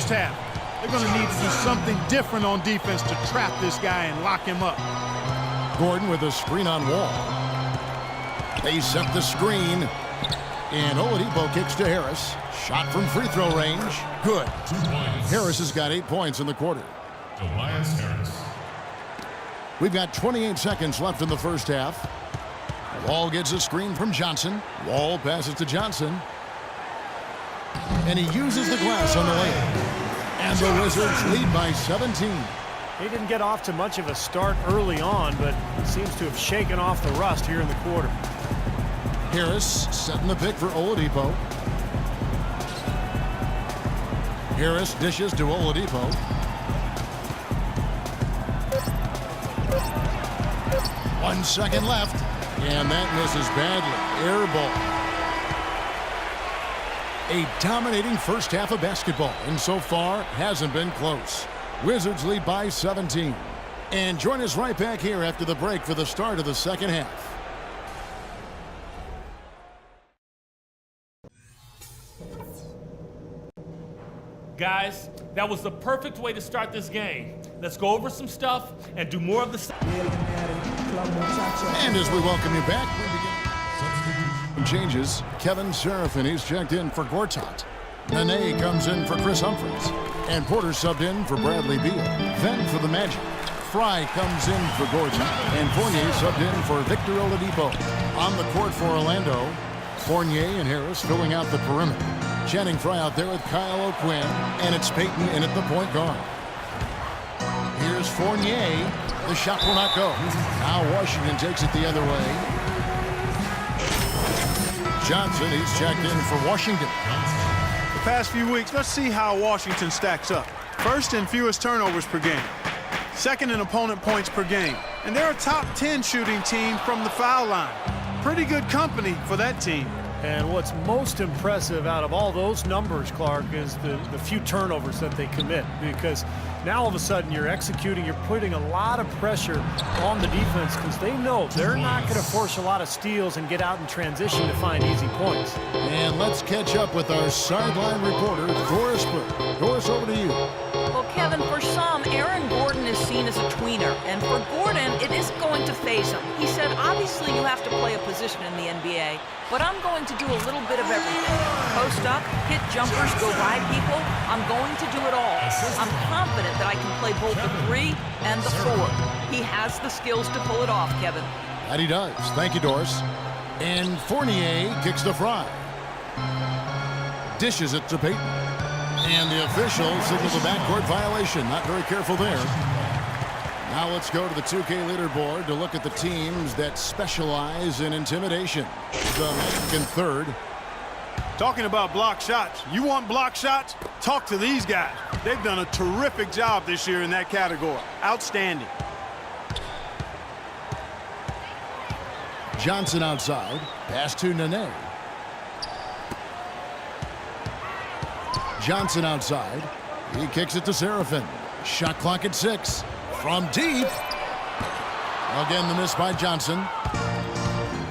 first half. They're going to need to do something different on defense to trap this guy and lock him up. Gordon with a screen on Wall. They set the screen. And Oladipo kicks to Harris. Shot from free throw range. Good. 2 points. Harris has got 8 points in the quarter. Tobias Harris. We've got 28 seconds left in the first half. Wall gets a screen from Johnson. Wall passes to Johnson. And he uses the glass on the layup. And the Wizards lead by 17. He didn't get off to much of a start early on, but seems to have shaken off the rust here in the quarter. Harris setting the pick for Oladipo. Harris dishes to Oladipo. One second left. And that misses badly. Air ball. A dominating first half of basketball, and so far hasn't been close. Wizards lead by 17. And join us right back here after the break for the start of the second half. Guys, that was the perfect way to start this game. Let's go over some stuff and do more of the stuff. And as we welcome you back, we begin. Changes. Kevin Seraphin, he's checked in for Gortat. Nene comes in for Chris Humphries. And Porter subbed in for Bradley Beal. Then for the Magic, Fry comes in for Gortat. And Fournier subbed in for Victor Oladipo. On the court for Orlando, Fournier and Harris filling out the perimeter. Channing Frye out there with Kyle O'Quinn. And it's Payton in at the point guard. Here's Fournier. The shot will not go. Now Washington takes it the other way. Johnson, he's checked in for Washington. The past few weeks, let's see how Washington stacks up. First in fewest turnovers per game. Second in opponent points per game. And they're a top 10 shooting team from the foul line. Pretty good company for that team. And what's most impressive out of all those numbers, Clark, is the few turnovers that they commit. Because now all of a sudden you're executing, you're putting a lot of pressure on the defense because they know they're not going to force a lot of steals and get out in transition to find easy points. And let's catch up with our sideline reporter, Doris Burke. Doris, over to you. Well, Kevin, for some, Aaron Gordon is seen as a tweener. And for Gordon, it isn't going to faze him. He said, obviously you have to play a position in the NBA, but I'm going to do a little bit of everything. Post up, hit jumpers, go by people. I'm going to do it all. I'm confident that I can play both the 3 and the 4. He has the skills to pull it off, Kevin. That he does. Thank you, Doris. And Fournier kicks to Fry. Dishes it to Payton. And the official signals a backcourt violation. Not very careful there. Now let's go to the 2K leaderboard to look at the teams that specialize in intimidation. The Magic in third. Talking about block shots. You want block shots? Talk to these guys. They've done a terrific job this year in that category. Outstanding. Johnson outside. Pass to Nene. Johnson outside. He kicks it to Seraphin. Shot clock at 6. From deep. Again, the miss by Johnson.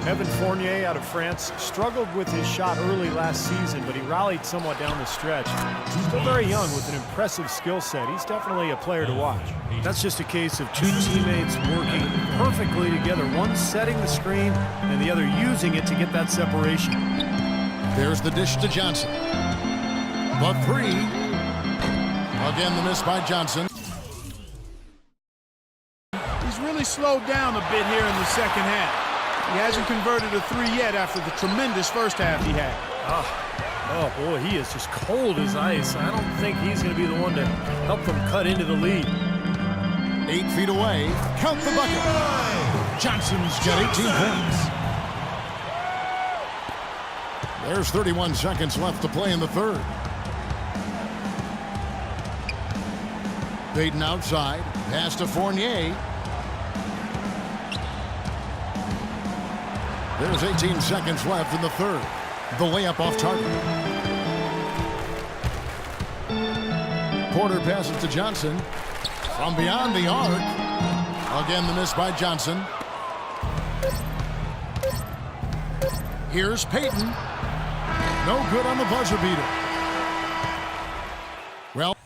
Evan Fournier out of France struggled with his shot early last season, but he rallied somewhat down the stretch. Still very young with an impressive skill set. He's definitely a player to watch. That's just a case of two teammates working perfectly together, one setting the screen and the other using it to get that separation. There's the dish to Johnson. The 3. Again, the miss by Johnson. He's really slowed down a bit here in the second half. He hasn't converted a 3 yet after the tremendous first half he had. Oh, boy, he is just cold as ice. I don't think he's going to be the one to help them cut into the lead. 8 feet away. Count the bucket. Johnson's got 18 points. There's 31 seconds left to play in the third. Payton outside. Pass to Fournier. There's 18 seconds left in the third. The layup off target. Porter passes to Johnson. From beyond the arc. Again, the miss by Johnson. Here's Payton. No good on the buzzer beater. Well,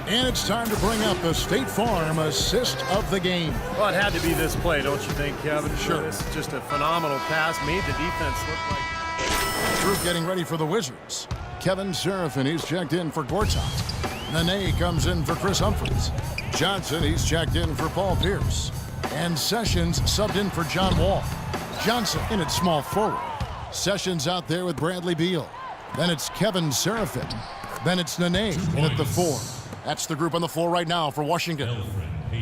and it's time to bring up the State Farm assist of the game. Well, it had to be this play, don't you think, Kevin? Sure. This is just a phenomenal pass. Made the defense look like... Group getting ready for the Wizards. Kevin Seraphin, he's checked in for Gortat. Nene comes in for Chris Humphries. Johnson, he's checked in for Paul Pierce. And Sessions subbed in for John Wall. Johnson in at small forward. Sessions out there with Bradley Beal. Then it's Kevin Seraphin. Then it's Nene in at the 4. That's the group on the floor right now for Washington.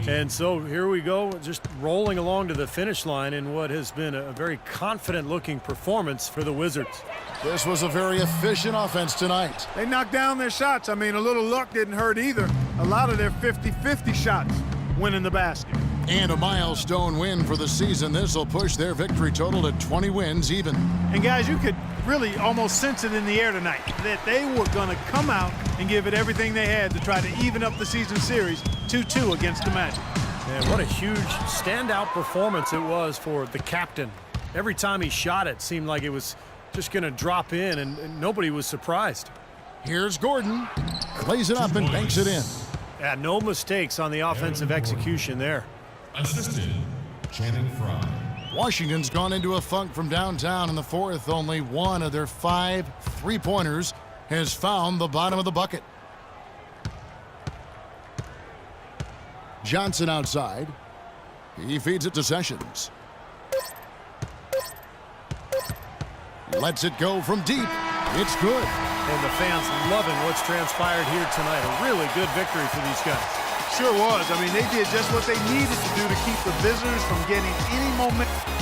And so here we go, just rolling along to the finish line in what has been a very confident-looking performance for the Wizards. This was a very efficient offense tonight. They knocked down their shots. I mean, a little luck didn't hurt either. A lot of their 50-50 shots went in the basket. And a milestone win for the season. This will push their victory total to 20 wins even. And guys, you could really almost sense it in the air tonight that they were going to come out and give it everything they had to try to even up the season series 2-2 against the Magic. And what a huge standout performance it was for the captain. Every time he shot it seemed like it was just going to drop in, and nobody was surprised. Here's Gordon. Plays it up and banks it in. Yeah, no mistakes on the offensive execution there. Assisted, Channing Frye. Washington's gone into a funk from downtown in the fourth. Only one of their 5 3-pointers has found the bottom of the bucket. Johnson outside. He feeds it to Sessions. Lets it go from deep. It's good. And the fans loving what's transpired here tonight. A really good victory for these guys. Sure was. I mean, they did just what they needed to do to keep the visitors from getting any momentum.